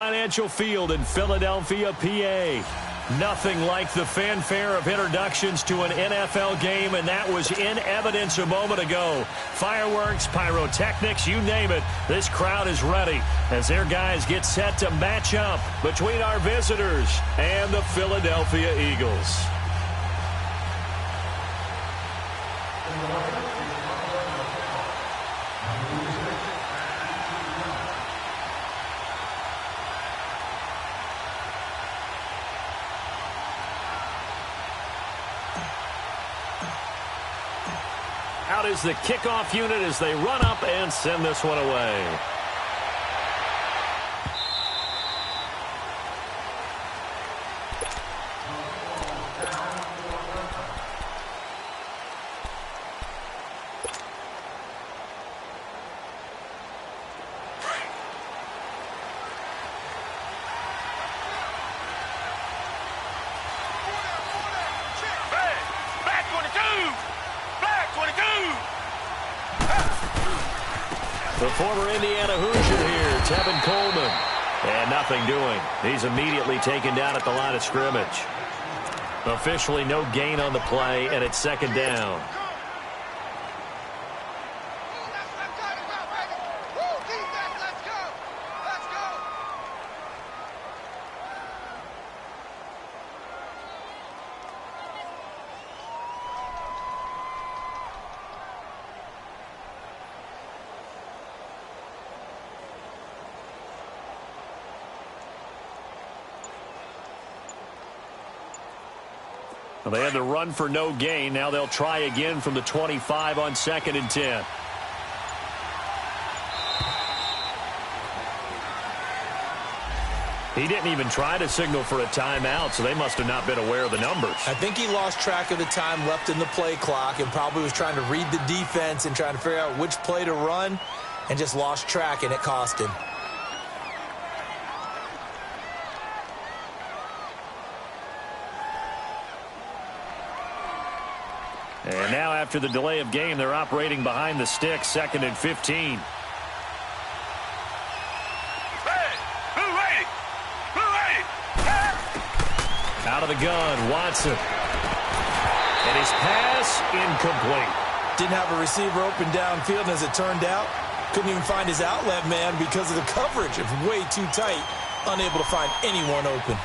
Financial Field in Philadelphia, PA. Nothing like the fanfare of introductions to an NFL game, and that was in evidence a moment ago. Fireworks, pyrotechnics, you name it. This crowd is ready as their guys get set to match up between our visitors and the Philadelphia Eagles. Out is the kickoff unit as they run up and send this one away. The former Indiana Hoosier here, Tevin Coleman. And nothing doing. He's immediately taken down at the line of scrimmage. Officially no gain on the play, and it's second down. Well, they had to run for no gain. Now they'll try again from the 25 on 2nd and 10. He didn't even try to signal for a timeout, so they must have not been aware of the numbers. I think he lost track of the time left in the play clock and probably was trying to read the defense and trying to figure out which play to run and just lost track, and it cost him. And now after the delay of game, they're operating behind the sticks, 2nd and 15. Out of the gun, Watson. And his pass incomplete. Didn't have a receiver open downfield, and as it turned out, couldn't even find his outlet man because of the coverage. It was way too tight, unable to find anyone open.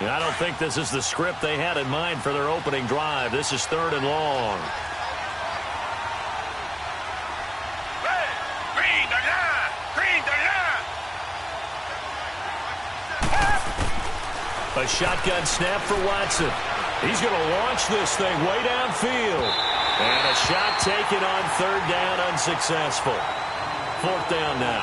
I don't think this is the script they had in mind for their opening drive. This is 3rd and long. A shotgun snap for Watson. He's going to launch this thing way downfield. And a shot taken on 3rd down, unsuccessful. 4th down now.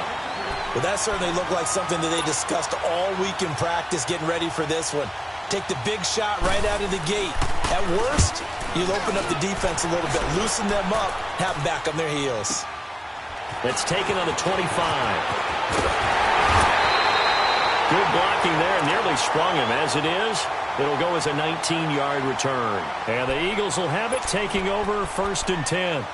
Well, that certainly looked like something that they discussed all week in practice getting ready for this one. Take the big shot right out of the gate. At worst, you'll open up the defense a little bit, loosen them up, have them back on their heels. It's taken on the 25. Good blocking there, nearly sprung him. As it is, it'll go as a 19-yard return. And the Eagles will have it, taking over 1st and 10.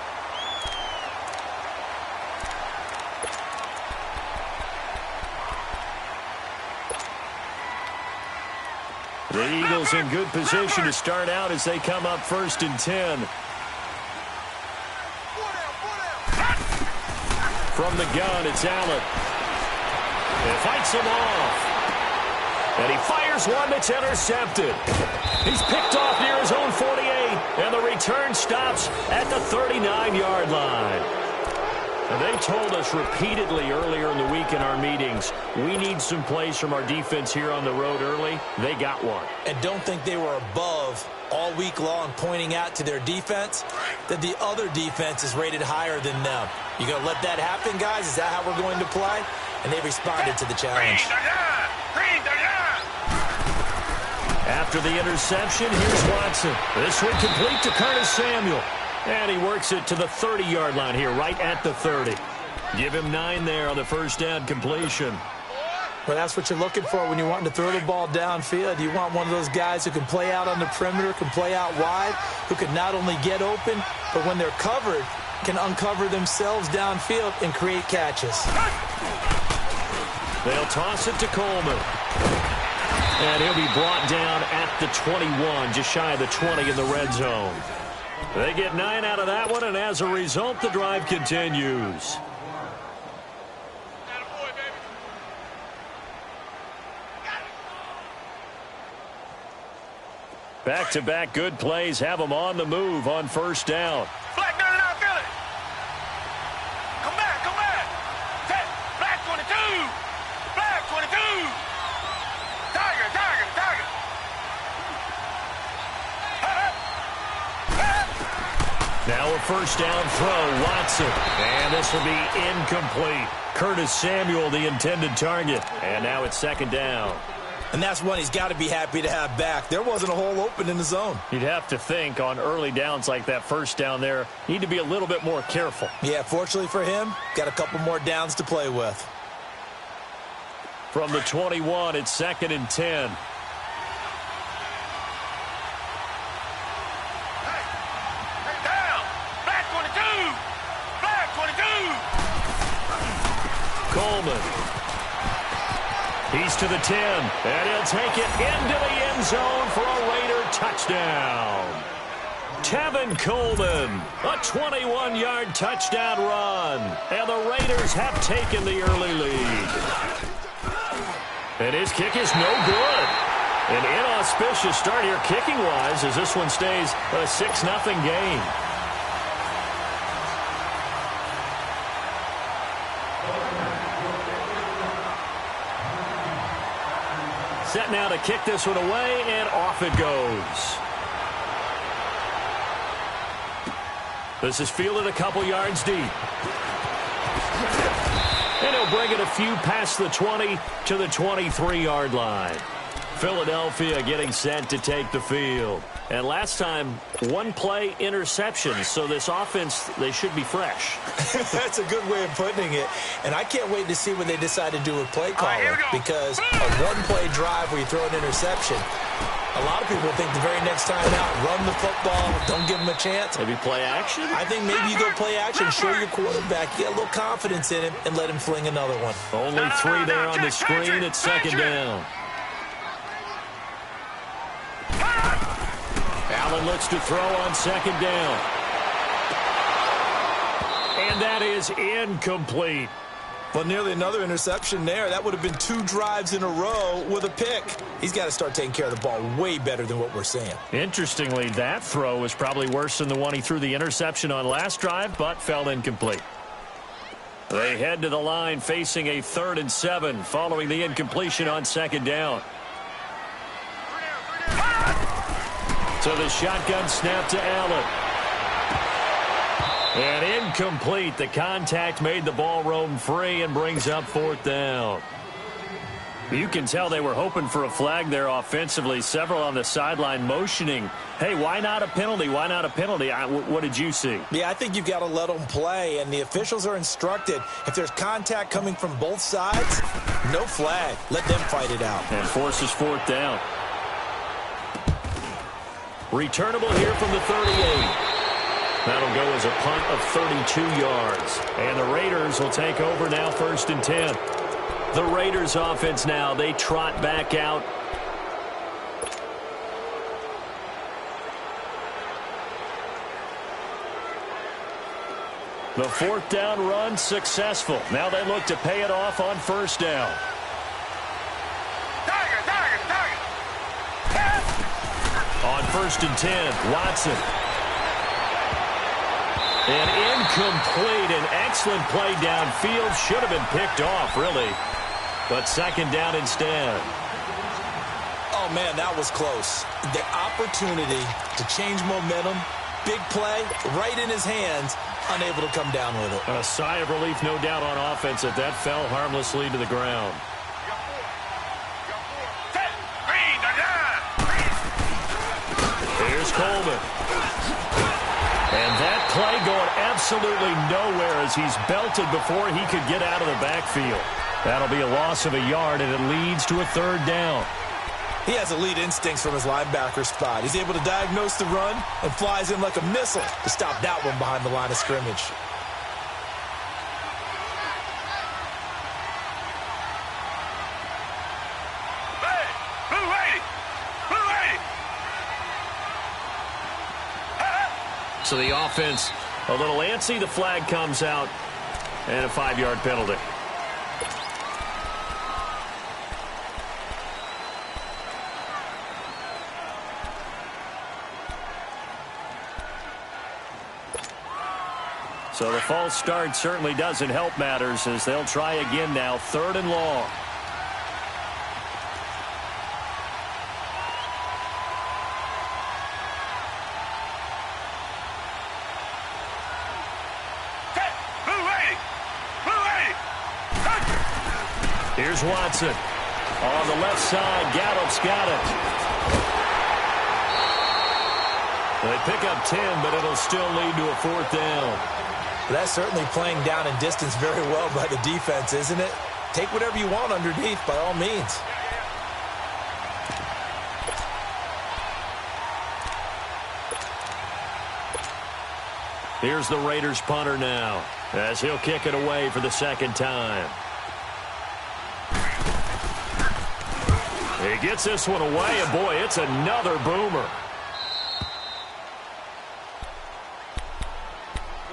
The Eagles in good position to start out as they come up 1st and 10. From the gun, it's Allen. It fights him off. And he fires one that's intercepted. He's picked off near his own 48, and the return stops at the 39-yard line. And they told us repeatedly earlier in the week in our meetings, we need some plays from our defense here on the road early. They got one. And don't think they were above all week long pointing out to their defense that the other defense is rated higher than them. You going to let that happen, guys? Is that how we're going to play? And they responded to the challenge. After the interception, here's Watson. This one complete to Curtis Samuel. And he works it to the 30-yard line here, right at the 30. Give him 9 there on the first down completion. Well, that's what you're looking for when you're wanting to throw the ball downfield. You want one of those guys who can play out on the perimeter, can play out wide, who can not only get open, but when they're covered, can uncover themselves downfield and create catches. They'll toss it to Coleman. And he'll be brought down at the 21, just shy of the 20 in the red zone. They get 9 out of that one, and as a result, the drive continues. Back-to-back good plays have them on the move on first down. Black 99 Philly. Come back, come back. Set. Black 22. Black 22. Tiger, tiger, tiger. Now a first down throw, Watson. And this will be incomplete. Curtis Samuel, the intended target. And now it's second down. And that's one he's got to be happy to have back. There wasn't a hole open in the zone. You'd have to think on early downs like that first down there, need to be a little bit more careful. Yeah, fortunately for him, got a couple more downs to play with. From the 21, it's 2nd and 10. Hey, down. Black 22. Black 22. Coleman. He's to the 10, and he'll take it into the end zone for a Raider touchdown. Tevin Coleman, a 21-yard touchdown run, and the Raiders have taken the early lead. And his kick is no good. An inauspicious start here kicking-wise as this one stays a 6-0 game. Set now to kick this one away, and off it goes. This is fielded a couple yards deep. And he'll bring it a few past the 20 to the 23-yard line. Philadelphia getting set to take the field. And last time, one play interception, so this offense, they should be fresh. That's a good way of putting it. And I can't wait to see what they decide to do with play calling, because a one-play drive where you throw an interception, a lot of people think the very next time out, run the football, don't give them a chance. Maybe play action? I think maybe you go play action, show your quarterback, get a little confidence in him, and let him fling another one. Only 3 there on the screen. It's second down. Allen looks to throw on second down. And that is incomplete. Well, nearly another interception there. That would have been 2 drives in a row with a pick. He's got to start taking care of the ball way better than what we're seeing. Interestingly, that throw was probably worse than the one he threw the interception on last drive, but fell incomplete. They head to the line facing a 3rd and 7 following the incompletion on second down. So the shotgun snap to Allen. And incomplete. The contact made the ball roam free and brings up 4th down. You can tell they were hoping for a flag there offensively. Several on the sideline motioning, hey, why not a penalty? Why not a penalty? What did you see? Yeah, I think you've got to let them play, and the officials are instructed. If there's contact coming from both sides, no flag. Let them fight it out. And forces 4th down. Returnable here from the 38. That'll go as a punt of 32 yards. And the Raiders will take over now 1st and 10. The Raiders offense now, they trot back out. The 4th down run successful. Now they look to pay it off on 1st down. On 1st and 10, Watson. And incomplete. An excellent play downfield. Should have been picked off, really. But second down instead. Oh, man, that was close. The opportunity to change momentum, big play, right in his hands, unable to come down with it. A sigh of relief, no doubt, on offense that fell harmlessly to the ground. Here's Coleman. And that play going absolutely nowhere as he's belted before he could get out of the backfield. That'll be a loss of a yard, and it leads to a 3rd down. He has elite instincts from his linebacker spot. He's able to diagnose the run and flies in like a missile to stop that one behind the line of scrimmage. So the offense a little antsy. The flag comes out, and a 5-yard penalty. So the false start certainly doesn't help matters as they'll try again now. 3rd and long. Here's Watson. On the left side, Gallup's got it. They pick up 10, but it'll still lead to a 4th down. That's certainly playing down and distance very well by the defense, isn't it? Take whatever you want underneath, by all means. Here's the Raiders punter now, as he'll kick it away for the 2nd time. He gets this one away, and boy, it's another boomer.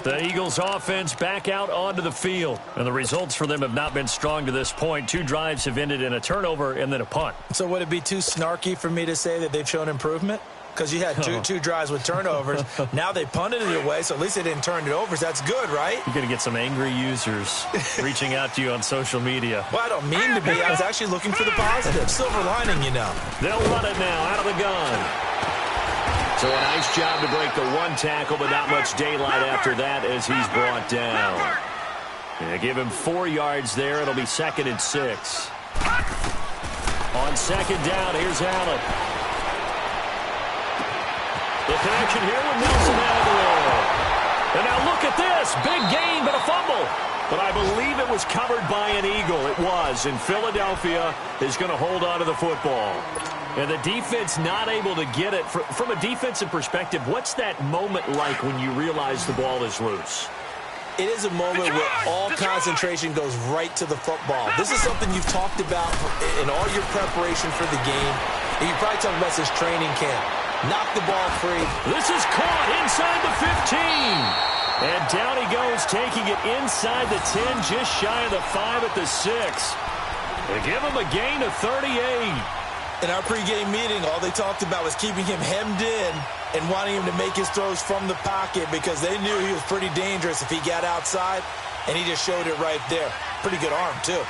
The Eagles offense back out onto the field, and the results for them have not been strong to this point. 2 drives have ended in a turnover and then a punt. So would it be too snarky for me to say that they've shown improvement? Because you had two drives with turnovers. Now they punted it away, so at least they didn't turn it over, so that's good, right? You're going to get some angry users reaching out to you on social media. Well, I don't mean to be. I was actually looking for the positive. Silver lining, you know. They'll run it now out of the gun. So a nice job to break the 1 tackle, but not much daylight after that as he's brought down. Yeah, give him 4 yards there. It'll be 2nd and 6. On 2nd down, here's Allen. The connection here with Nelson Aguilar. And now look at this. Big gain, but a fumble. But I believe it was covered by an Eagle. It was. And Philadelphia is going to hold on to the football. And the defense not able to get it. From a defensive perspective, what's that moment like when you realize the ball is loose? It is a moment where all concentration goes right to the football. This is something you've talked about in all your preparation for the game. And you probably talked about since training camp. Knock the ball free. This is caught inside the 15. And down he goes, taking it inside the 10, just shy of the 5 at the 6. They give him a gain of 38. In our pregame meeting, all they talked about was keeping him hemmed in and wanting him to make his throws from the pocket because they knew he was pretty dangerous if he got outside, and he just showed it right there. Pretty good arm, too.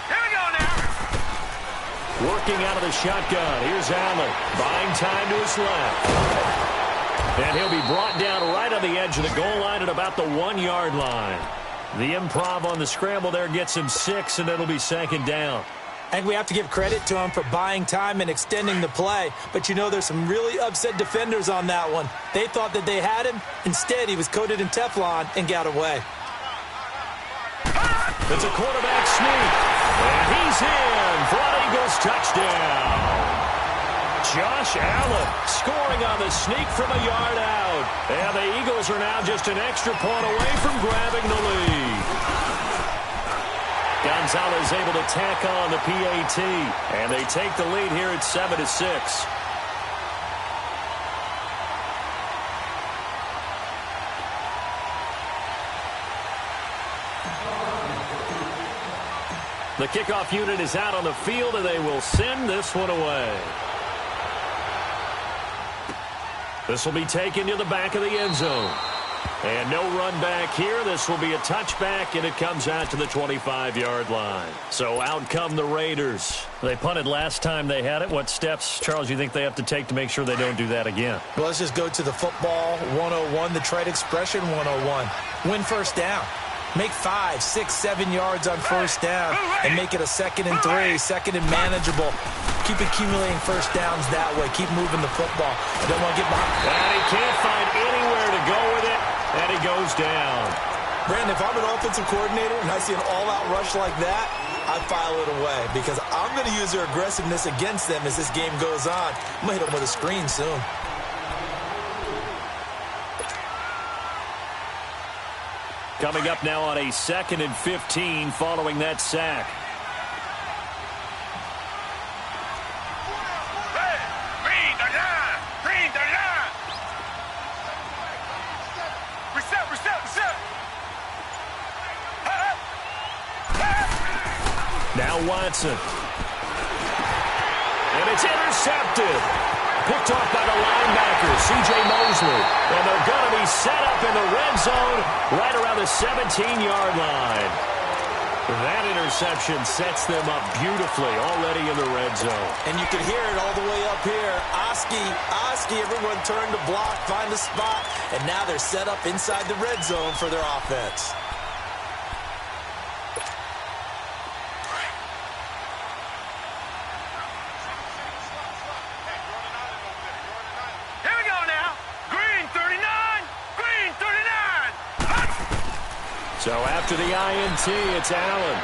Here we go now. Working out of the shotgun. Here's Allen. Buying time to his left. And he'll be brought down right on the edge of the goal line at about the 1-yard line. The improv on the scramble there gets him 6, and it'll be 2nd down. I think we have to give credit to him for buying time and extending the play. But, you know, there's some really upset defenders on that one. They thought that they had him. Instead, he was coated in Teflon and got away. It's a quarterback sneak. And he's in for an Eagles touchdown. Josh Allen scoring on the sneak from a yard out. And the Eagles are now just an extra point away from grabbing the lead. Gonzalez able to tack on the PAT. And they take the lead here at 7-6. The kickoff unit is out on the field, and they will send this one away. This will be taken to the back of the end zone. And no run back here. This will be a touchback, and it comes out to the 25-yard line. So out come the Raiders. They punted last time they had it. What steps, Charles, you think they have to take to make sure they don't do that again? Well, let's just go to the football 101, the trade expression 101. Win first down. Make 5, 6, 7 yards on first down and make it a 2nd and 3, 2nd and manageable. Keep accumulating first downs that way. Keep moving the football. I don't want to get behind. And he can't find anywhere to go with it, and he goes down. Brandon, if I'm an offensive coordinator and I see an all-out rush like that, I file it away because I'm going to use their aggressiveness against them as this game goes on. I'm going to hit them with a screen soon. Coming up now on a 2nd and 15 following that sack. Green 39. Green 39. Now Watson. And it's intercepted. Picked off by the linebacker, C.J. Mosley. And they're going to be set up in the red zone right around the 17-yard line. That interception sets them up beautifully already in the red zone. And you can hear it all the way up here. Oski, everyone turned to block, find a spot, and now they're set up inside the red zone for their offense. Here we go now. Green 39. Green 39. So after the INT, it's Allen.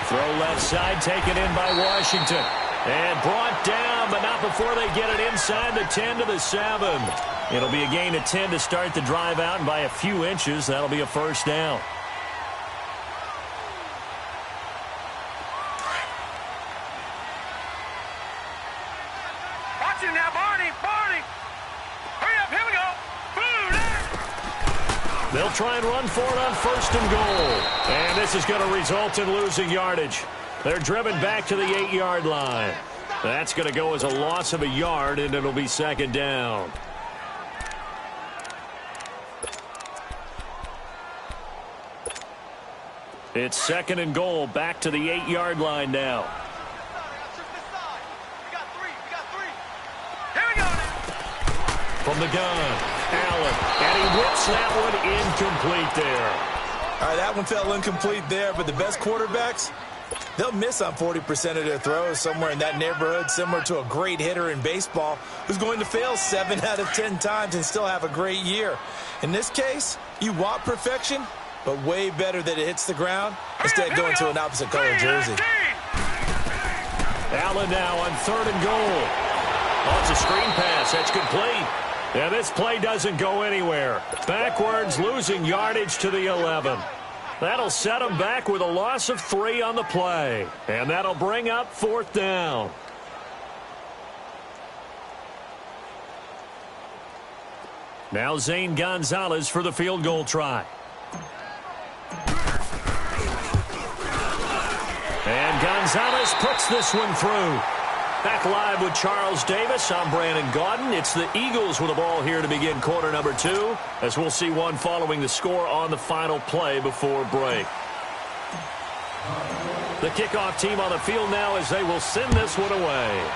Throw left side, taken in by Washington. And brought down, but not before they get it inside the 10 to the 7. It'll be a gain of 10 to start the drive out, and by a few inches, that'll be a first down. Watch it now, Barney. Hurry up, here we go. Boom, there. They'll try and run for it on first and goal. And this is going to result in losing yardage. They're driven back to the 8-yard line. That's going to go as a loss of a yard, and it'll be second down. It's second and goal, back to the 8-yard line now. Here we go. From the gun, Allen, and he whips that one incomplete there. All right, that one fell incomplete there, but the best quarterbacks, they'll miss on 40% of their throws, somewhere in that neighborhood, similar to a great hitter in baseball who's going to fail 7 out of 10 times and still have a great year. In this case, you want perfection, but way better that it hits the ground instead going to an opposite color jersey. Allen now on third and goal. Oh, it's a screen pass. That's complete. And this play doesn't go anywhere. Backwards, losing yardage to the 11. That'll set them back with a loss of 3 on the play. And that'll bring up fourth down. Now Zane Gonzalez for the field goal try. And Gonzalez puts this one through. Back live with Charles Davis. I'm Brandon Gaudin. It's the Eagles with the ball here to begin quarter number 2, as we'll see one following the score on the final play before break. The kickoff team on the field now as they will send this one away.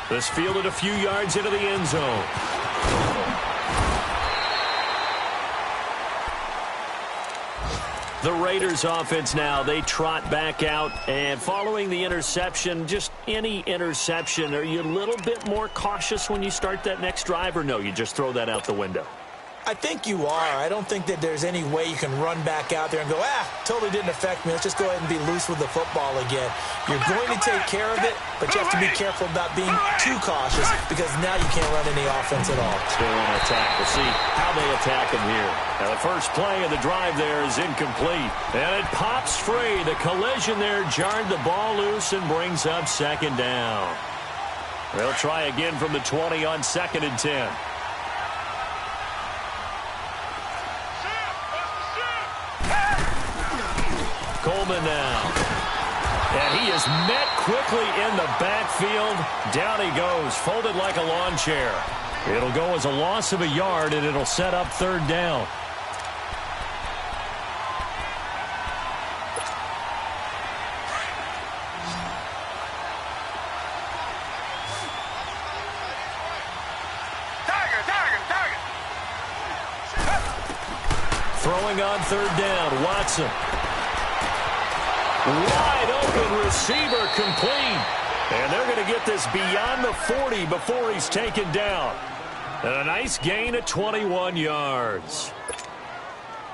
This fielded a few yards into the end zone. The Raiders offense now, they trot back out, and following the interception, just any interception, are you a little bit more cautious when you start that next drive, or no, you just throw that out the window? I think you are. I don't think that there's any way you can run back out there and go, totally didn't affect me. Let's just go ahead and be loose with the football again. You're going to take care of it, but you have to be careful about being too cautious because now you can't run any offense at all. Still on attack. We'll see how they attack him here. Now the first play of the drive there is incomplete. And it pops free. The collision there jarred the ball loose and brings up second down. They'll try again from the 20 on second and 10. Coleman now. And he is met quickly in the backfield. Down he goes, folded like a lawn chair. It'll go as a loss of a yard, and it'll set up third down. Throwing on third down, Watson. Wide open receiver complete. And they're going to get this beyond the 40 before he's taken down. And a nice gain of 21 yards.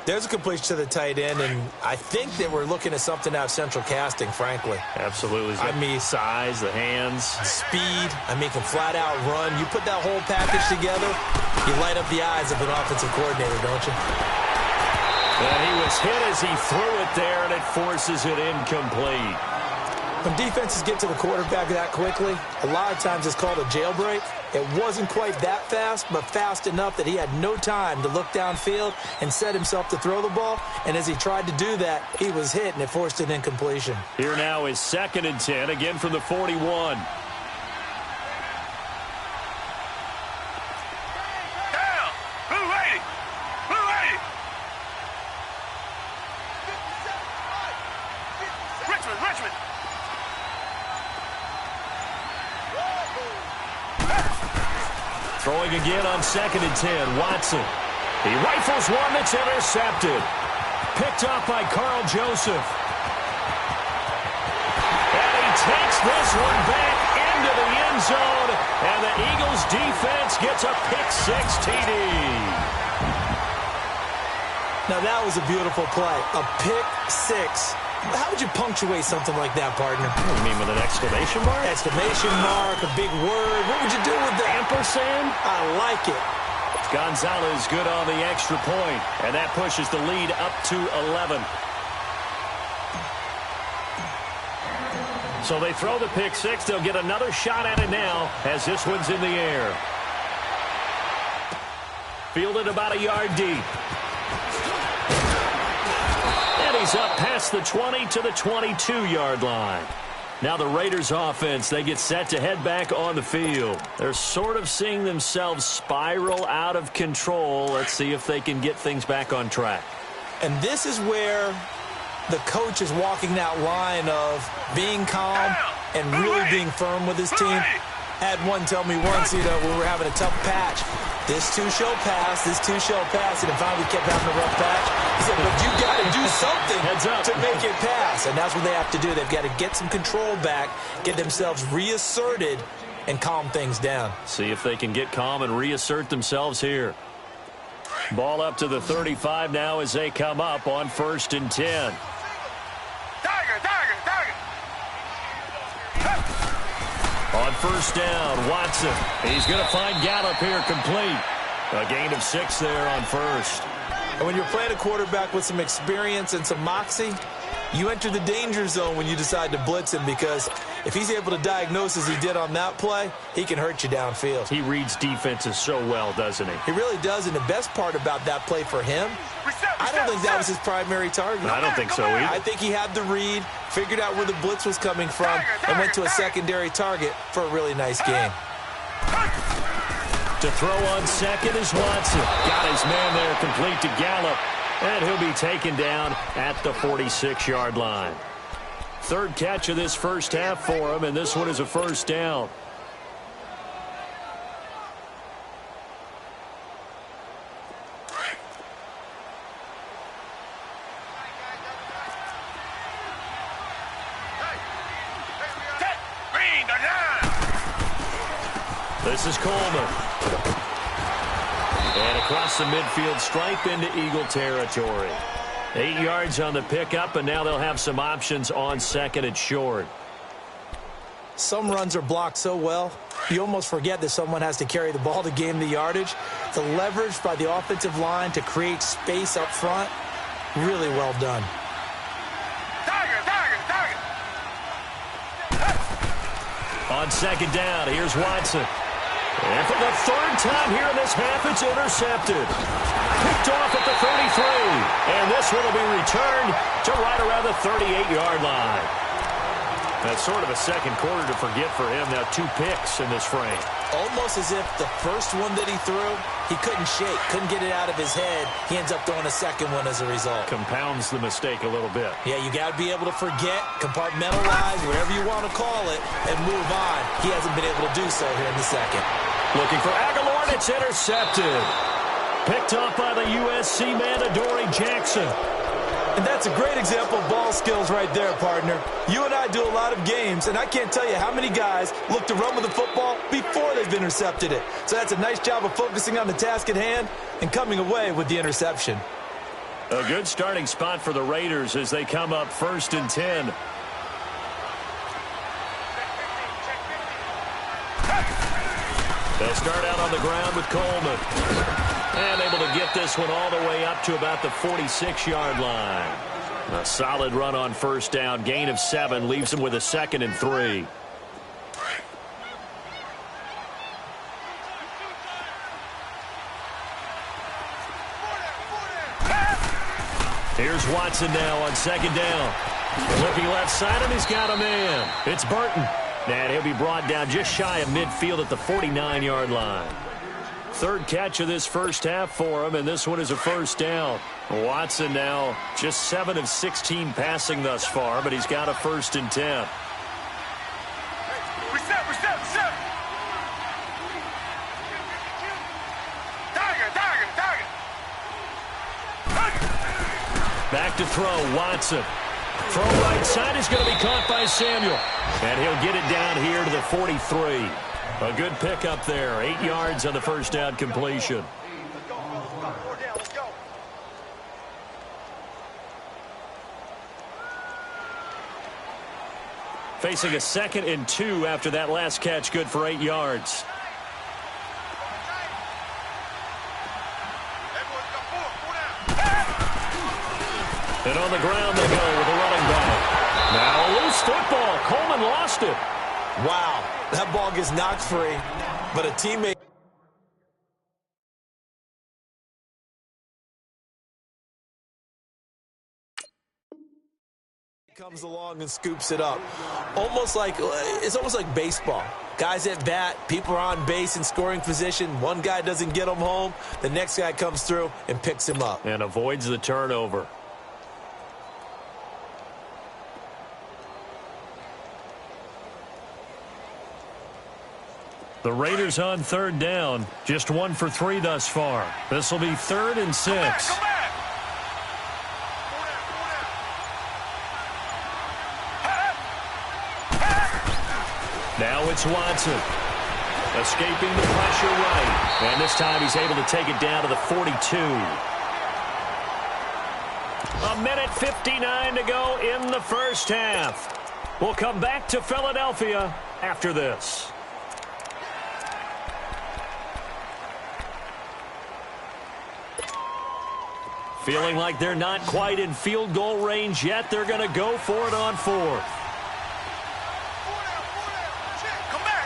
There's a completion to the tight end, and I think that we're looking at something out of central casting, frankly. Absolutely. I mean, size, the hands. Speed. I mean, can flat out run. You put that whole package together, you light up the eyes of an offensive coordinator, don't you? And he was hit as he threw it there, and it forces it incomplete. When defenses get to the quarterback that quickly, a lot of times it's called a jailbreak. It wasn't quite that fast, but fast enough that he had no time to look downfield and set himself to throw the ball. And as he tried to do that, he was hit, and it forced an incompletion. Here now is 2nd and 10, again from the 41. Throwing again on 2nd and 10, Watson. He rifles one that's intercepted. Picked up by Carl Joseph. And he takes this one back into the end zone. And the Eagles defense gets a pick-6 TD. Now that was a beautiful play. A pick-6. How would you punctuate something like that, partner? What do you mean, with an exclamation mark? Exclamation mark, a big word. What would you do with that? Ampersand? I like it. Gonzalez good on the extra point, and that pushes the lead up to 11. So they throw the pick-6. They'll get another shot at it now as this one's in the air. Fielded about a yard deep. He's up past the 20 to the 22-yard line. Now the Raiders offense, they get set to head back on the field. They're sort of seeing themselves spiral out of control. Let's see if they can get things back on track. And this is where the coach is walking that line of being calm and really being firm with his team. Had one tell me once, when we were having a tough patch, this too shall pass, this too shall pass, and finally we kept having a rough patch. He said, but you got to do something to make it pass, and that's what they have to do. They've got to get some control back, get themselves reasserted, and calm things down. See if they can get calm and reassert themselves here. Ball up to the 35 now as they come up on 1st and 10. On 1st down, Watson. He's going to find Gallup here complete. A gain of 6 there on 1st. And when you're playing a quarterback with some experience and some moxie, you enter the danger zone when you decide to blitz him, because if he's able to diagnose as he did on that play, he can hurt you downfield. He reads defenses so well, doesn't he? He really does, and the best part about that play for him, I don't think that was his primary target. I don't think so either. I think he had the read, figured out where the blitz was coming from, and went to a secondary target for a really nice game. To throw on 2nd is Watson. Got his man there complete to Gallup. And he'll be taken down at the 46-yard line. 3rd catch of this first half for him, and this one is a 1st down. This is Coleman. And across the midfield stripe into Eagle territory. 8 yards on the pickup, and now they'll have some options on 2nd and short. Some runs are blocked so well, you almost forget that someone has to carry the ball to gain the yardage. The leverage by the offensive line to create space up front, really well done. On 2nd down, here's Watson. And for the 3rd time here in this half, it's intercepted. Picked off at the 33. And this one will be returned to right around the 38-yard line. That's sort of a second quarter to forget for him. Now 2 picks in this frame. Almost as if the first one that he threw, he couldn't shake, couldn't get it out of his head. He ends up throwing a second one as a result. Compounds the mistake a little bit. Yeah, you got to be able to forget, compartmentalize, whatever you want to call it, and move on. He hasn't been able to do so here in the second. Looking for Aguilar, and it's intercepted. Picked off by the USC man, Adoree Jackson. And that's a great example of ball skills right there, partner. You and I do a lot of games, and I can't tell you how many guys look to run with the football before they've intercepted it. So that's a nice job of focusing on the task at hand and coming away with the interception. A good starting spot for the Raiders as they come up 1st and 10. They'll start out on the ground with Coleman. And able to get this one all the way up to about the 46-yard line. A solid run on first down. Gain of 7 leaves him with a 2nd and 3. Here's Watson now on 2nd down. Looking left side, and he's got a man. It's Burton. And he'll be brought down just shy of midfield at the 49-yard line. 3rd catch of this first half for him, and this one is a first down. Watson now just 7 of 16 passing thus far, but he's got a 1st and 10. Reset. Target. Back to throw, Watson. Throw right side is going to be caught by Samuel. And he'll get it down here to the 43. A good pickup there. 8 yards on the first down completion. Let's go. Facing a 2nd and 2 after that last catch, good for 8 yards. And on the ground they go with a running back. Now a loose football. Coleman lost it. Wow, that ball gets knocked free, but a teammate comes along and scoops it up. It's almost like baseball. Guys at bat, people are on base in scoring position. One guy doesn't get him home. The next guy comes through and picks him up. And avoids the turnover. The Raiders on 3rd down. Just 1 for 3 thus far. This will be 3rd and 6. Come back. Now it's Watson. Escaping the pressure right. And this time he's able to take it down to the 42. 1:59 to go in the first half. We'll come back to Philadelphia after this. Feeling like they're not quite in field goal range yet. They're going to go for it on 4th. Come back.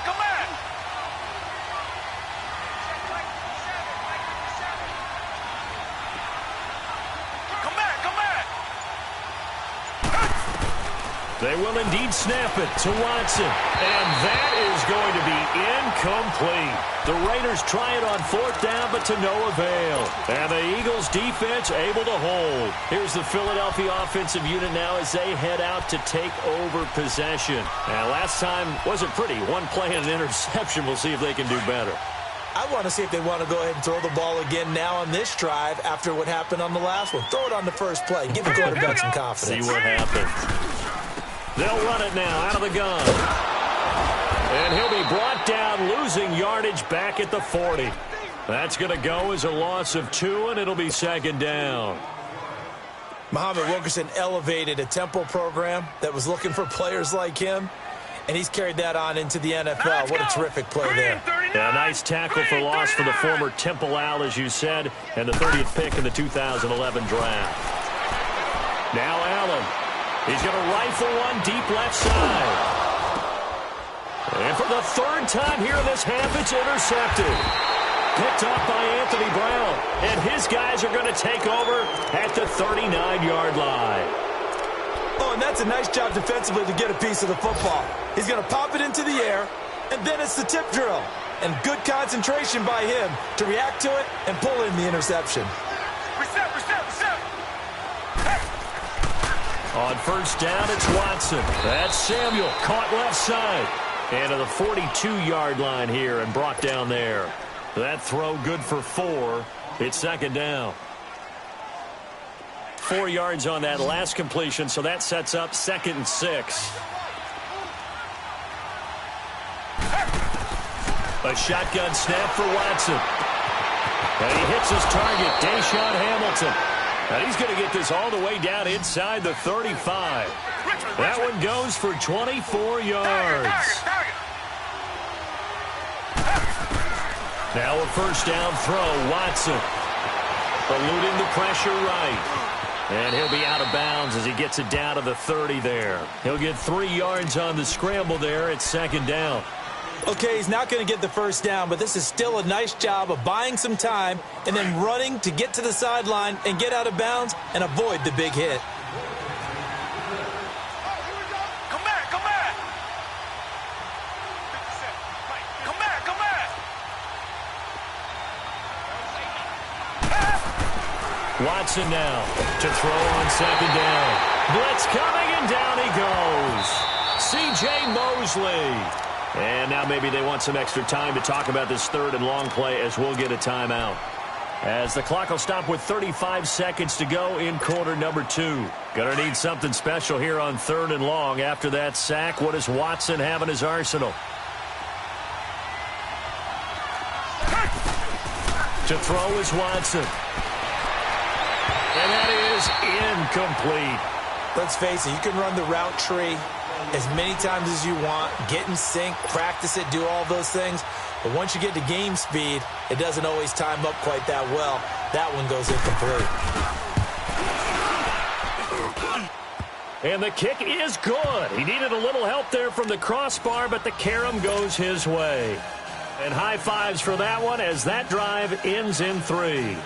They will indeed snap it to Watson. And that is going to be incomplete. The Raiders try it on 4th down, but to no avail. And the Eagles defense able to hold. Here's the Philadelphia offensive unit now as they head out to take over possession. Now, last time wasn't pretty. 1 play and an interception. We'll see if they can do better. I want to see if they want to go ahead and throw the ball again now on this drive after what happened on the last one. Throw it on the first play. Give the quarterback some confidence. See what happens. They'll run it now out of the gun. And he'll be brought down, losing yardage back at the 40. That's going to go as a loss of 2, and it'll be 2nd down. Muhammad Wilkerson elevated a tempo program that was looking for players like him, and he's carried that on into the NFL. What a terrific play there. Yeah, nice tackle for loss for the former Temple Owl, as you said, and the 30th pick in the 2011 draft. Now Allen. He's going to rifle one deep left side. And for the 3rd time here in this half, it's intercepted. Picked off by Anthony Brown. And his guys are going to take over at the 39-yard line. Oh, and that's a nice job defensively to get a piece of the football. He's going to pop it into the air, and then it's the tip drill. And good concentration by him to react to it and pull in the interception. Reset. On 1st down, it's Watson. That's Samuel, caught left side. And to the 42-yard line here and brought down there. That throw good for 4. It's 2nd down. 4 yards on that last completion, so that sets up 2nd and 6. A shotgun snap for Watson. And he hits his target, Deshaun Hamilton. And he's going to get this all the way down inside the 35. That one goes for 24 yards. Now a 1st down throw, Watson. Eluding the pressure right. And he'll be out of bounds as he gets it down to the 30 there. He'll get 3 yards on the scramble there at second down. Okay, he's not going to get the first down, but this is still a nice job of buying some time and then running to get to the sideline and get out of bounds and avoid the big hit. Come back, come back. Come back, come back. Watson now to throw on second down. Blitz coming, and down he goes. C.J. Mosley. And now maybe they want some extra time to talk about this third and long play as we'll get a timeout. As the clock will stop with 35 seconds to go in quarter number 2. Gonna need something special here on third and long. After that sack, what does Watson have in his arsenal? To throw is Watson. And that is incomplete. Let's face it, you can run the route tree as many times as you want, get in sync, practice it, do all those things. But once you get to game speed, it doesn't always time up quite that well. That one goes incomplete. And the kick is good. He needed a little help there from the crossbar, but the carom goes his way. And high fives for that one as that drive ends in 3.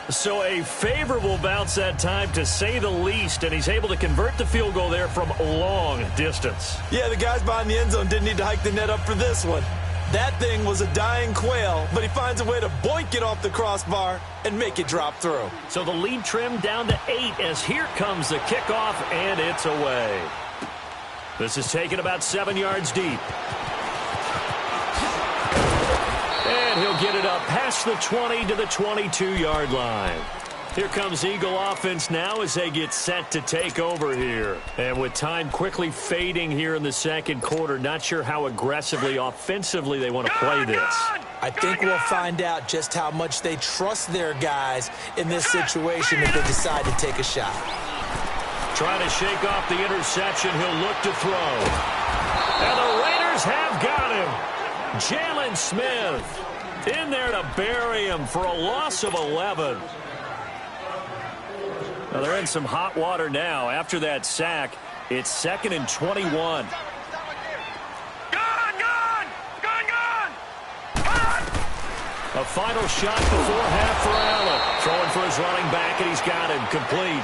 So a favorable bounce that time, to say the least, and he's able to convert the field goal there from long distance. Yeah, the guys behind the end zone didn't need to hike the net up for this one. That thing was a dying quail, but he finds a way to boink it off the crossbar and make it drop through. So the lead trimmed down to 8 as here comes the kickoff, and it's away. This is taken about 7 yards deep. And he'll get it up past the 20 to the 22-yard line. Here comes Eagle offense now as they get set to take over here. And with time quickly fading here in the second quarter, not sure how aggressively, offensively they want to play this. I think we'll find out just how much they trust their guys in this situation if they decide to take a shot. Trying to shake off the interception, he'll look to throw. And the Raiders have got him. Jalen Smith in there to bury him for a loss of 11. Now they're in some hot water now. After that sack, it's 2nd and 21. Gun! A final shot before half for Allen. Throwing for his running back, and he's got him complete.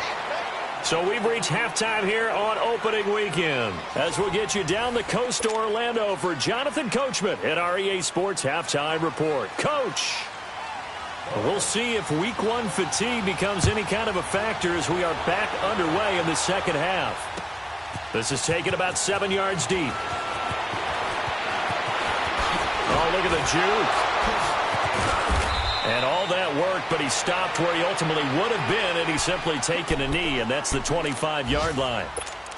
So we've reached halftime here on opening weekend. As we'll get you down the coast to Orlando for Jonathan Coachman at our EA Sports Halftime Report. Coach, we'll see if Week 1 fatigue becomes any kind of a factor as we are back underway in the second half. This is taken about 7 yards deep. Oh, look at the juke. And all that worked, but he stopped where he ultimately would have been, and he's simply taken a knee, and that's the 25-yard line.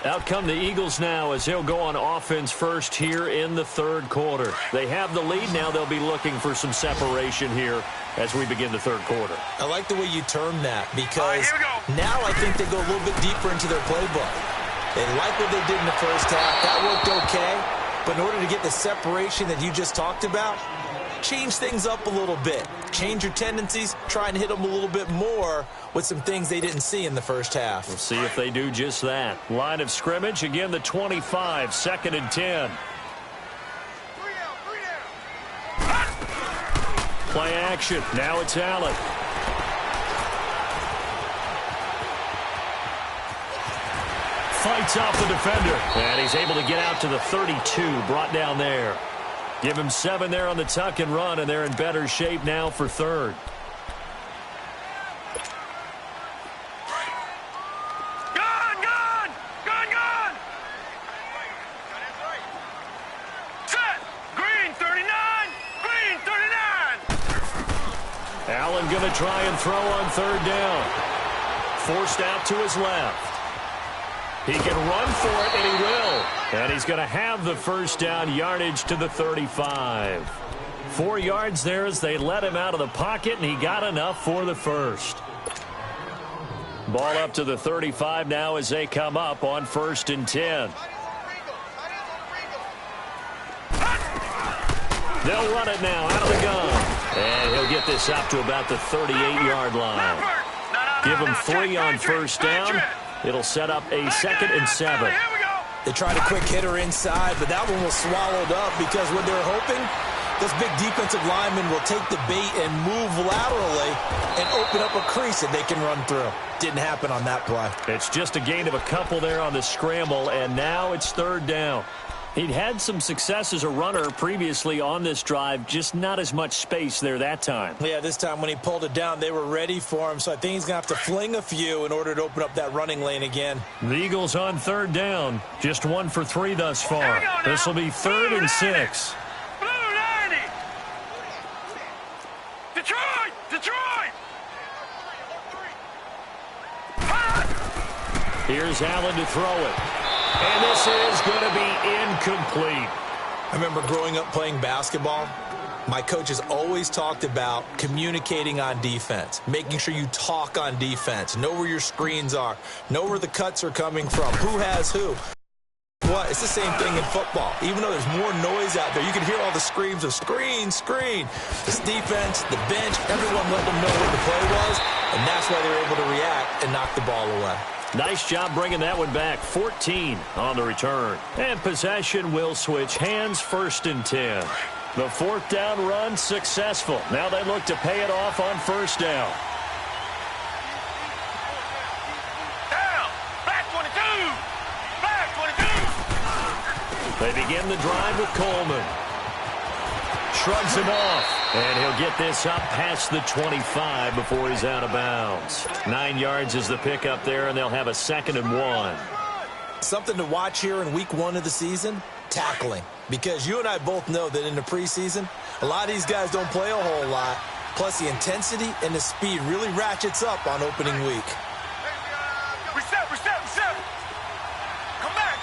Out come the Eagles now as they'll go on offense first here in the third quarter. They have the lead. Now they'll be looking for some separation here as we begin the third quarter. I like the way you term that because now I think they go a little bit deeper into their playbook. They like what they did in the first half. That worked okay, but in order to get the separation that you just talked about, change things up a little bit. Change your tendencies. Try and hit them a little bit more with some things they didn't see in the first half. We'll see if they do just that. Line of scrimmage, again, the 25, 2nd and 10. Play action. Now it's Allen. Fights off the defender. And he's able to get out to the 32, brought down there. Give him 7 there on the tuck and run, and they're in better shape now for third. Gun! Set! Green 39! Green 39! Allen going to try and throw on third down. Forced out to his left. He can run for it, and he will. And he's going to have the first down, yardage to the 35. 4 yards there as they let him out of the pocket, and he got enough for the first. Ball up to the 35 now as they come up on 1st and 10. They'll run it now out of the gun. And he'll get this up to about the 38-yard line. Not Give them 3 on first down. It'll set up a 2nd and 7. They tried a quick hitter inside, but that one was swallowed up because what they're hoping, those big defensive linemen will take the bait and move laterally and open up a crease that they can run through. Didn't happen on that play. It's just a gain of a couple there on the scramble, and now it's 3rd down. He'd had some success as a runner previously on this drive, just not as much space there that time. Yeah, this time when he pulled it down, they were ready for him, so I think he's going to have to fling a few in order to open up that running lane again. The Eagles on 3rd down, just 1 for 3 thus far. This will be 3rd and 6. Detroit! Here's Allen to throw it. And this is going to be incomplete. I remember growing up playing basketball. My coaches always talked about communicating on defense, making sure you talk on defense, know where your screens are, know where the cuts are coming from, who has who. What? It's the same thing in football. Even though there's more noise out there, you can hear all the screams of screen, screen. This defense, the bench, everyone let them know what the play was, and that's why they were able to react and knock the ball away. Nice job bringing that one back. 14 on the return. And possession will switch hands, 1st and 10. The 4th down run successful. Now they look to pay it off on 1st down. Down! Black 22! Black 22! They begin the drive with Coleman. Shrugs him off. And he'll get this up past the 25 before he's out of bounds. 9 yards is the pickup there, and they'll have a 2nd and 1. Something to watch here in week 1 of the season, tackling. Because you and I both know that in the preseason, a lot of these guys don't play a whole lot. Plus, the intensity and the speed really ratchets up on opening week. Reset! Come back!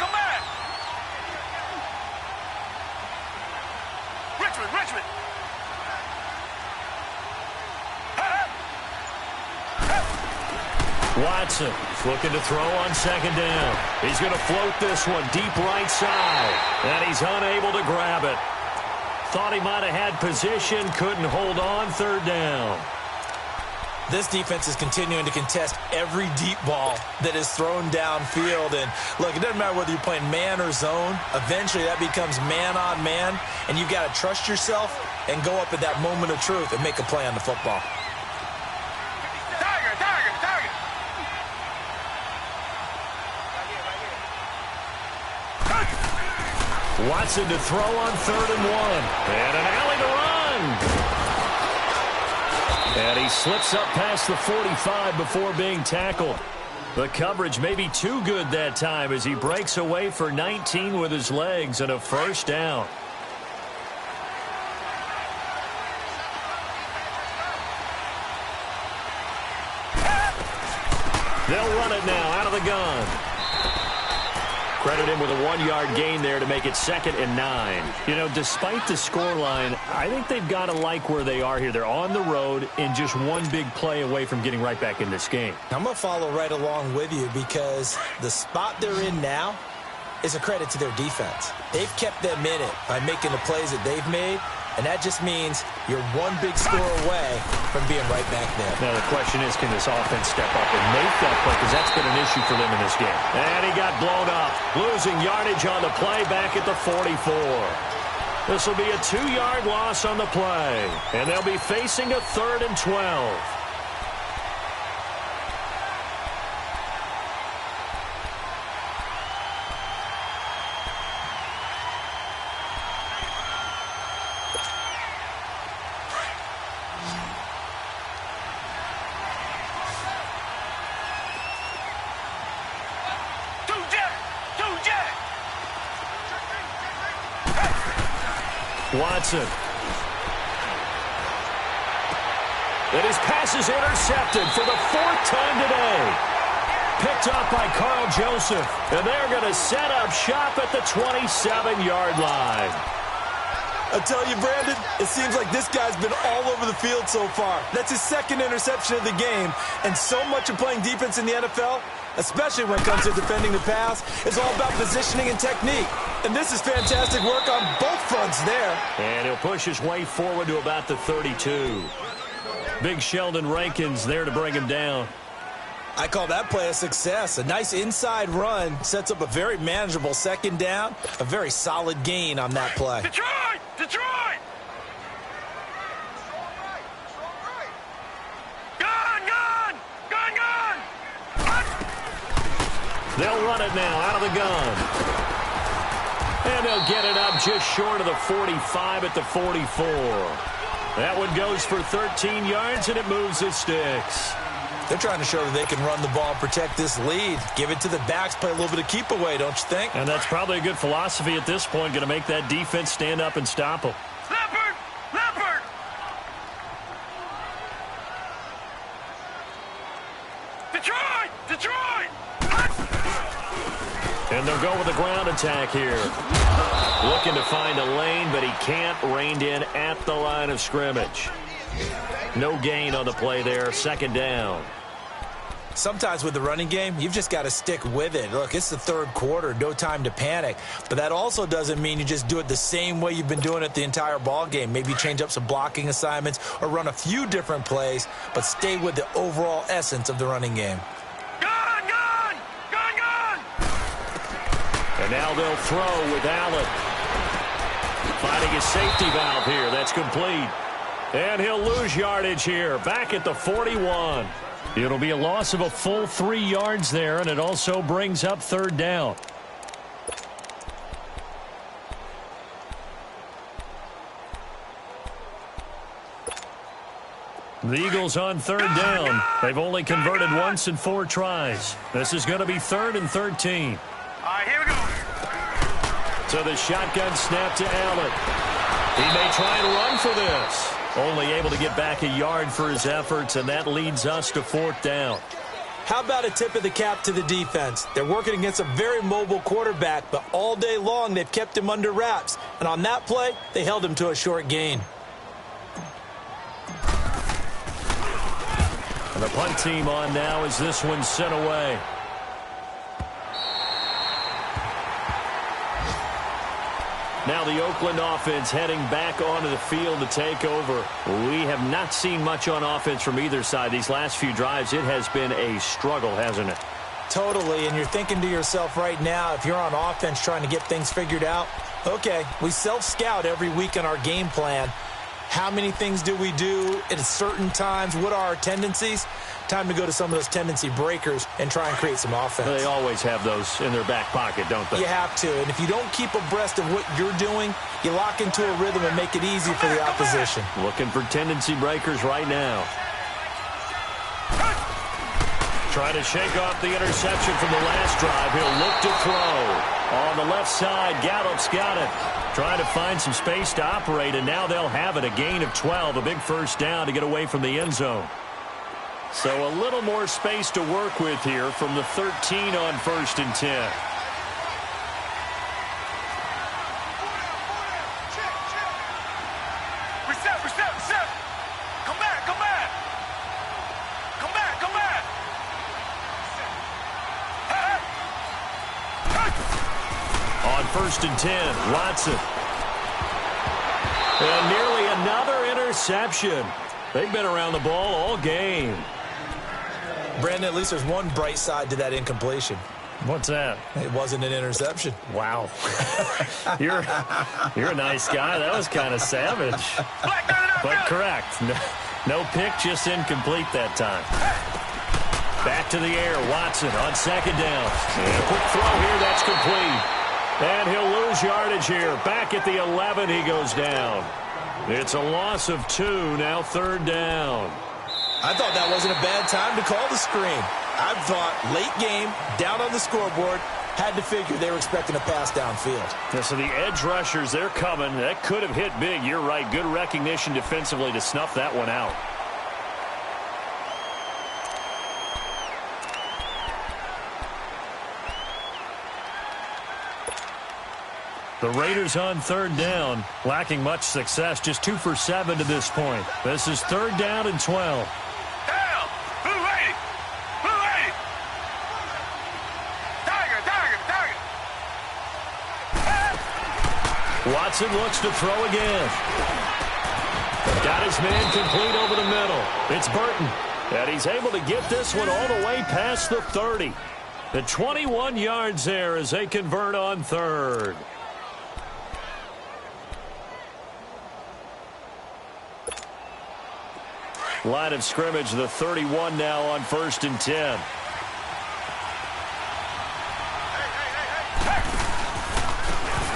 Richmond! Watson looking to throw on 2nd down. He's going to float this one deep right side. And he's unable to grab it. Thought he might have had position, couldn't hold on. 3rd down. This defense is continuing to contest every deep ball that is thrown downfield. And look, it doesn't matter whether you're playing man or zone. Eventually that becomes man on man. And you've got to trust yourself and go up at that moment of truth and make a play on the football. Watson to throw on 3rd and 1. And an alley to run. And he slips up past the 45 before being tackled. The coverage may be too good that time as he breaks away for 19 with his legs and a 1st down. They'll run it now out of the gun. Credit him with a 1-yard gain there to make it 2nd and 9. You know, despite the scoreline, I think they've got to like where they are here. They're on the road and just one big play away from getting right back in this game. I'm going to follow right along with you because the spot they're in now is a credit to their defense. They've kept them in it by making the plays that they've made, and that just means you're one big score away from being right back there. Now the question is, can this offense step up and make that play? Because that's been an issue for them in this game. And he got blown up, losing yardage on the play back at the 44. This will be a 2-yard loss on the play, and they'll be facing a 3rd and 12. Watson. And his pass is intercepted for the 4th time today. Picked up by Carl Joseph. And they're going to set up shop at the 27-yard line. I tell you, Brandon, it seems like this guy's been all over the field so far. That's his 2nd interception of the game. And so much of playing defense in the NFL, especially when it comes to defending the pass, is all about positioning and technique. And this is fantastic work on both fronts there. And he'll push his way forward to about the 32. Big Sheldon Rankins there to bring him down. I call that play a success. A nice inside run sets up a very manageable second down, a very solid gain on that play. Detroit! Detroit! Gun! Gun! Gun! Gun! They'll run it now out of the gun. And they'll get it up just short of the 45 at the 44. That one goes for 13 yards, and it moves the sticks. They're trying to show that they can run the ball and protect this lead. Give it to the backs, play a little bit of keep away, don't you think? And that's probably a good philosophy at this point, going to make that defense stand up and stop them. Leopard! Leopard! Detroit! Detroit! And they'll go with a ground attack here. Looking to find a lane, but he can't. Reined in at the line of scrimmage. No gain on the play there. Second down. Sometimes with the running game, you've just got to stick with it. Look, it's the third quarter, no time to panic. But that also doesn't mean you just do it the same way you've been doing it the entire ball game. Maybe change up some blocking assignments or run a few different plays, but stay with the overall essence of the running game. Gun! Gun! Gun! Gun! And now they'll throw with Allen. Finding a safety valve here. That's complete. And he'll lose yardage here. Back at the 41. It'll be a loss of a full 3 yards there, and it also brings up third down. The Eagles on third down. They've only converted once in 4 tries. This is going to be 3rd and 13. All right, here we go. So the shotgun snap to Allen. He may try and run for this. Only able to get back a yard for his efforts, and that leads us to 4th down. How about a tip of the cap to the defense? They're working against a very mobile quarterback, but all day long they've kept him under wraps. And on that play, they held him to a short gain. And the punt team on now as this one's sent away. Now the Oakland offense heading back onto the field to take over. We have not seen much on offense from either side. These last few drives, it has been a struggle, hasn't it? Totally, and you're thinking to yourself right now, if you're on offense trying to get things figured out, okay, we self-scout every week in our game plan. How many things do we do at certain times? What are our tendencies? Time to go to some of those tendency breakers and try and create some offense. They always have those in their back pocket, don't they? You have to, and if you don't keep abreast of what you're doing, you lock into a rhythm and make it easy for the opposition. Looking for tendency breakers right now. Trying to shake off the interception from the last drive. He'll look to throw. On the left side, Gallup's got it. Trying to find some space to operate, and now they'll have it. A gain of 12, a big first down to get away from the end zone. So a little more space to work with here from the 13 on 1st and 10. Reset, reset, reset. Come back, come back. Come back, come back. Hey, hey. On 1st and 10, Watson. And nearly another interception. They've been around the ball all game. Brandon, at least there's one bright side to that incompletion. What's that? It wasn't an interception. Wow. You're a nice guy. That was kind of savage. But correct. No pick, just incomplete that time. Back to the air. Watson on 2nd down. And a quick throw here. That's complete. And he'll lose yardage here. Back at the 11, he goes down. It's a loss of 2. Now 3rd down. I thought that wasn't a bad time to call the screen. I thought late game, down on the scoreboard, had to figure they were expecting a pass downfield. Yeah, so the edge rushers, they're coming. That could have hit big. You're right. Good recognition defensively to snuff that one out. The Raiders on 3rd down, lacking much success, just 2 for 7 to this point. This is 3rd down and 12. Down! Blue lady! Blue lady! Tiger, tiger, tiger! Watson looks to throw again. Got his man complete over the middle. It's Burton. And he's able to get this one all the way past the 30. The 21 yards there as they convert on third. Line of scrimmage, the 31 now on 1st and 10.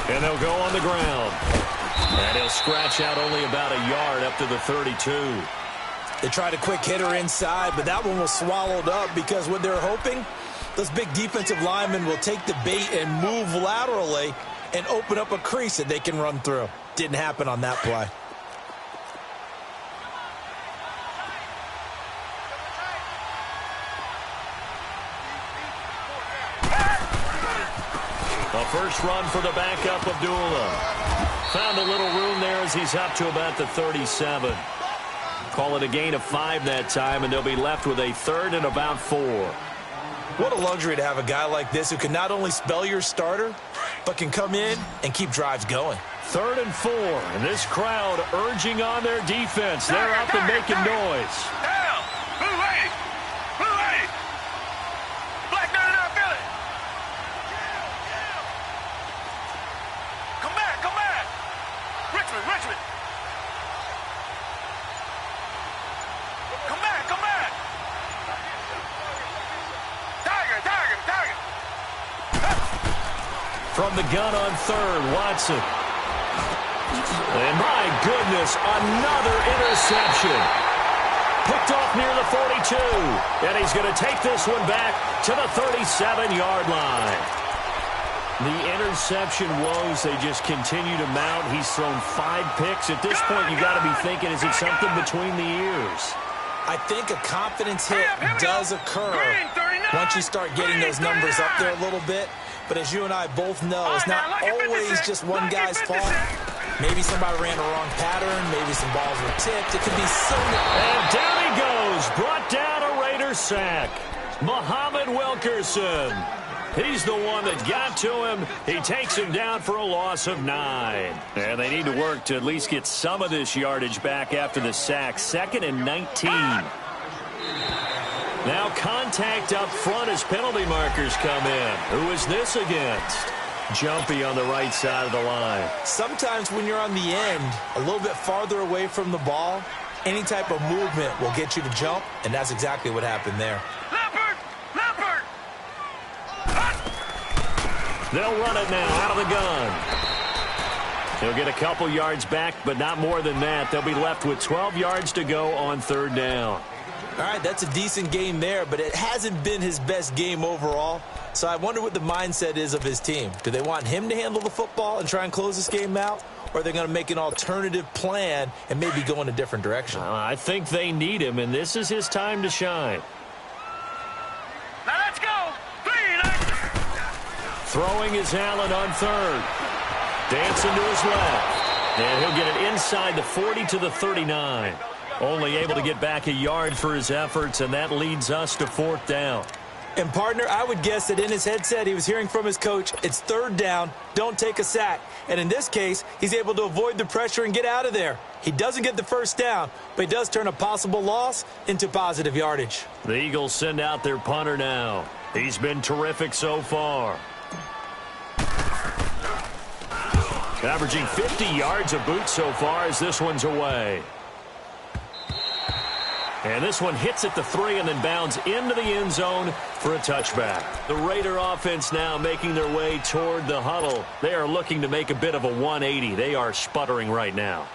And they'll go on the ground. And he'll scratch out only about a yard up to the 32. They tried a quick hitter inside, but that one was swallowed up because what they're hoping, those big defensive linemen will take the bait and move laterally and open up a crease that they can run through. Didn't happen on that play. A first run for the backup, Abdullah. Found a little room there as he's up to about the 37. Call it a gain of 5 that time, and they'll be left with a 3rd and about 4. What a luxury to have a guy like this who can not only spell your starter, but can come in and keep drives going. 3rd and 4, and this crowd urging on their defense. They're up and making noise. Down! Blue lady! Blue lady! Black 99 Philly! Come back, come back! Richmond, Richmond! Come back, come back! Tiger, Tiger, Tiger! From the gun on 3rd, Watson. And my goodness, another interception. Picked off near the 42. And he's going to take this one back to the 37-yard line. The interception woes, they just continue to mount. He's thrown 5 picks. At this point, you got to be thinking, is it something between the ears? I think a confidence hit does occur once you start getting those numbers up there a little bit. But as you and I both know, it's not always just one guy's fault. Maybe somebody ran a wrong pattern. Maybe some balls were tipped. It could be so many. And down he goes. Brought down a Raider sack. Muhammad Wilkerson. He's the one that got to him. He takes him down for a loss of 9. And they need to work to at least get some of this yardage back after the sack. 2nd and 19. Now contact up front as penalty markers come in. Who is this against? Jumpy on the right side of the line. Sometimes when you're on the end, a little bit farther away from the ball, any type of movement will get you to jump, and that's exactly what happened there. Leopard! Leopard! They'll run it now out of the gun. He'll get a couple yards back, but not more than that. They'll be left with 12 yards to go on 3rd down. All right, that's a decent game there, but it hasn't been his best game overall. So I wonder what the mindset is of his team. Do they want him to handle the football and try and close this game out? Or are they going to make an alternative plan and maybe go in a different direction? I think they need him, and this is his time to shine. Now let's go! Throwing is Allen on 3rd. Dancing to his left. And he'll get it inside the 40 to the 39. Only able to get back a yard for his efforts, and that leads us to 4th down. And, partner, I would guess that in his headset he was hearing from his coach, it's 3rd down, don't take a sack. And in this case, he's able to avoid the pressure and get out of there. He doesn't get the 1st down, but he does turn a possible loss into positive yardage. The Eagles send out their punter now. He's been terrific so far. Averaging 50 yards a boot so far as this one's away. And this one hits at the 3 and then bounds into the end zone for a touchback. The Raider offense now making their way toward the huddle. They are looking to make a bit of a 180. They are sputtering right now.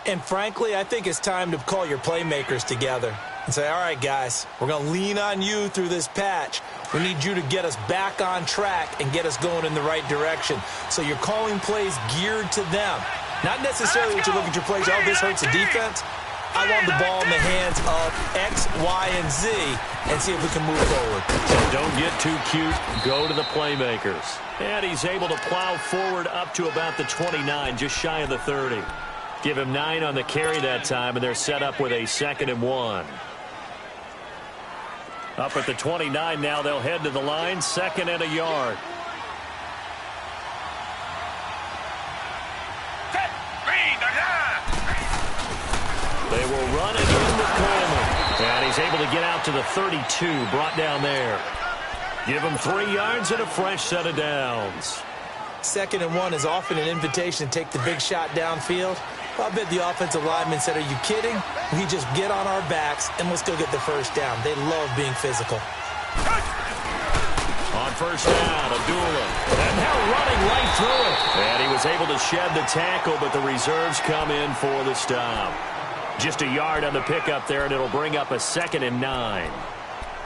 And frankly, I think it's time to call your playmakers together and say, all right, guys, we're going to lean on you through this patch. We need you to get us back on track and get us going in the right direction. So you're calling plays geared to them. Not necessarily that you look at your plays, oh, this hurts the defense. I want the ball in the hands of X, Y, and Z and see if we can move forward. So don't get too cute. Go to the playmakers. And he's able to plow forward up to about the 29, just shy of the 30. Give him 9 on the carry that time, and they're set up with a 2nd and 1. Up at the 29 now, they'll head to the line, 2nd and a yard. They will run it into Coleman. And he's able to get out to the 32, brought down there. Give him 3 yards and a fresh set of downs. 2nd and 1 is often an invitation to take the big shot downfield. I bet the offensive lineman said, are you kidding? We just get on our backs and let's go get the first down. They love being physical. On first down, Abdullah. And now running right through it. And he was able to shed the tackle, but the reserves come in for the stop. Just a yard on the pickup there, and it'll bring up a 2nd and 9.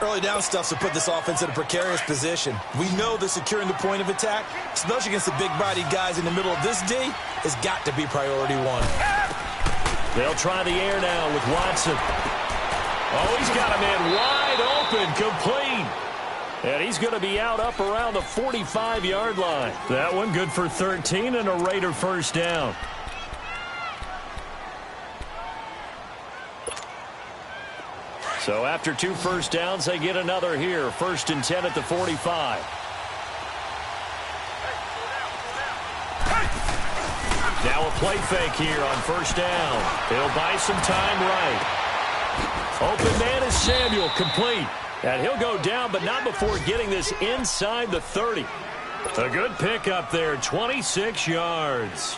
Early down stuff to put this offense in a precarious position. We know that securing the point of attack, especially against the big-bodied guys in the middle of this D, has got to be priority 1. They'll try the air now with Watson. Oh, he's got a man wide open, complete. And he's going to be out up around the 45-yard line. That one good for 13 and a Raider first down. So after 2 first downs, they get another here. 1st and 10 at the 45. Now a play fake here on first down. He'll buy some time right. Open man is Samuel, complete. And he'll go down, but not before getting this inside the 30. A good pickup there, 26 yards.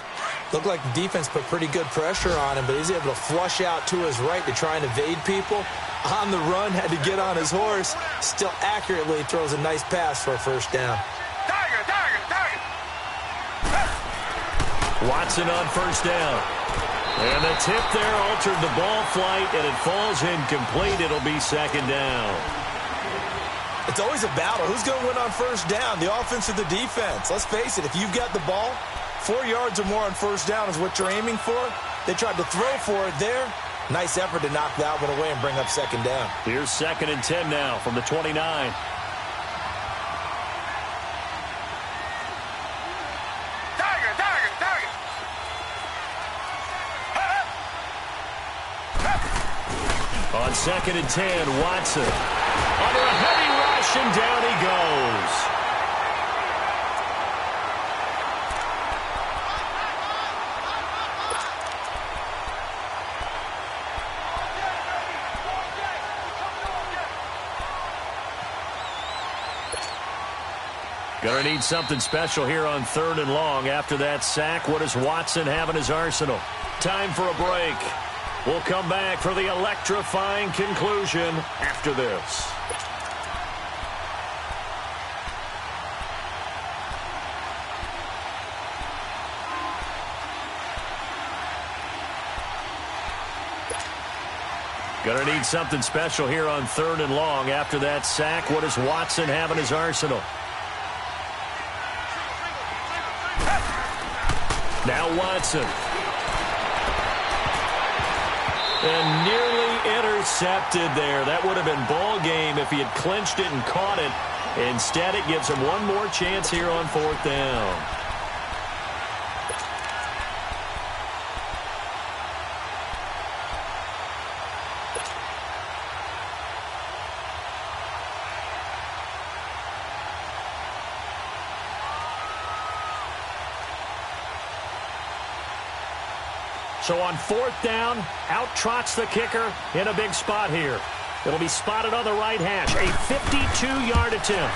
Looked like the defense put pretty good pressure on him, but he's able to flush out to his right to try and evade people. On the run, had to get on his horse. Still accurately throws a nice pass for a first down. Tiger, tiger, tiger. Watson on first down. And the tip there altered the ball flight, and it falls incomplete. It'll be 2nd down. It's always a battle. Who's going to win on first down, the offense or the defense? Let's face it, if you've got the ball, 4 yards or more on first down is what you're aiming for. They tried to throw for it there. Nice effort to knock that one away and bring up 2nd down. Here's 2nd and 10 now from the 29. Tiger, tiger, tiger. On 2nd and 10, Watson. Under a heavy rush, and down he goes. Gonna need something special here on 3rd and long. After that sack, what does Watson have in his arsenal? Time for a break. We'll come back for the electrifying conclusion after this. Gonna need something special here on 3rd and long. After that sack, what does Watson have in his arsenal? Now Watson. And nearly intercepted there. That would have been ball game if he had clinched it and caught it. Instead, it gives him one more chance here on 4th down. So on 4th down, out trots the kicker in a big spot here. It'll be spotted on the right hash. A 52-yard attempt.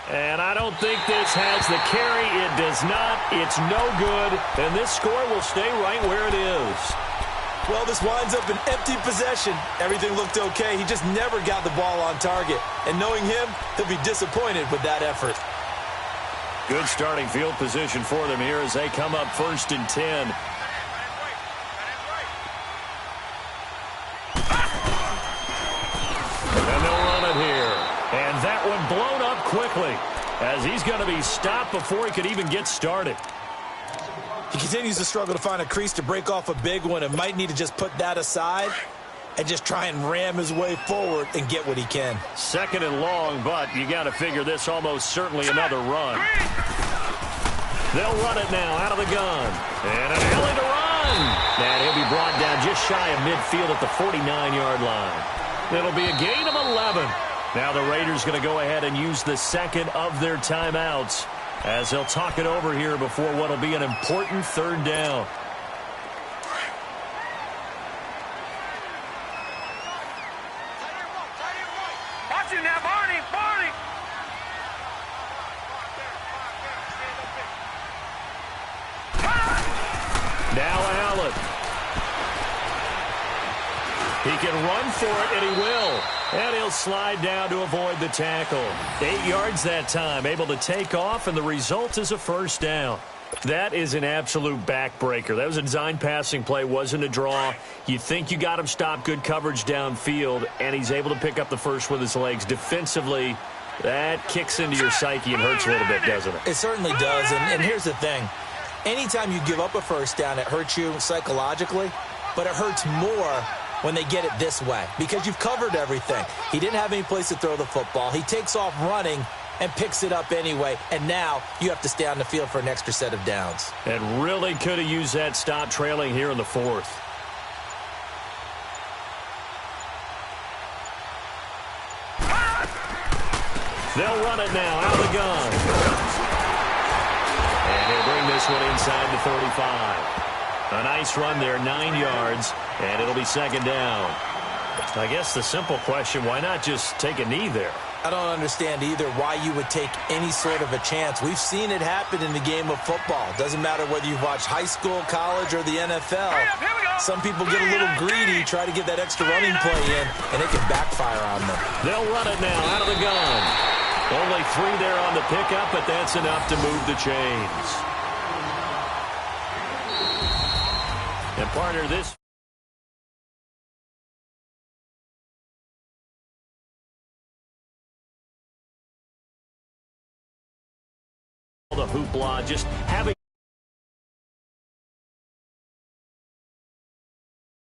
And I don't think this has the carry. It does not. It's no good. And this score will stay right where it is. Well, this winds up an empty possession. Everything looked okay. He just never got the ball on target. And knowing him, he'll be disappointed with that effort. Good starting field position for them here as they come up 1st and 10. And that one blown up quickly as he's going to be stopped before he could even get started. He continues to struggle to find a crease to break off a big one and might need to just put that aside and just try and ram his way forward and get what he can. 2nd and long, but you got to figure this almost certainly another run. They'll run it now out of the gun. And an alley to run. And he'll be brought down just shy of midfield at the 49-yard line. It'll be a gain of 11. Now the Raiders going to go ahead and use the 2nd of their timeouts as they'll talk it over here before what will be an important 3rd down. you now, Barney. Barney. Now Allen. He can run for it, and he will. And he'll slide down to avoid the tackle. 8 yards that time, able to take off, and the result is a first down. That is an absolute backbreaker. That was a design passing play, wasn't a draw. You think you got him stopped, good coverage downfield, and he's able to pick up the first with his legs. Defensively, that kicks into your psyche and hurts a little bit, doesn't it? It certainly does, and here's the thing. Anytime you give up a first down, it hurts you psychologically, but it hurts more when they get it this way because you've covered everything. He didn't have any place to throw the football. He takes off running and picks it up anyway, and now you have to stay on the field for an extra set of downs. And really could have used that stop trailing here in the fourth. They'll run it now, out of the gun. And he'll bring this one inside the 35. A nice run there, 9 yards, and it'll be second down. I guess the simple question, why not just take a knee there? I don't understand either why you would take any sort of a chance. We've seen it happen in the game of football. Doesn't matter whether you've watched high school, college, or the NFL. Some people get a little greedy, try to get that extra running play in, and it can backfire on them. They'll run it now, out of the gun. Only 3 there on the pickup, but that's enough to move the chains. And partner, this the hoopla, just having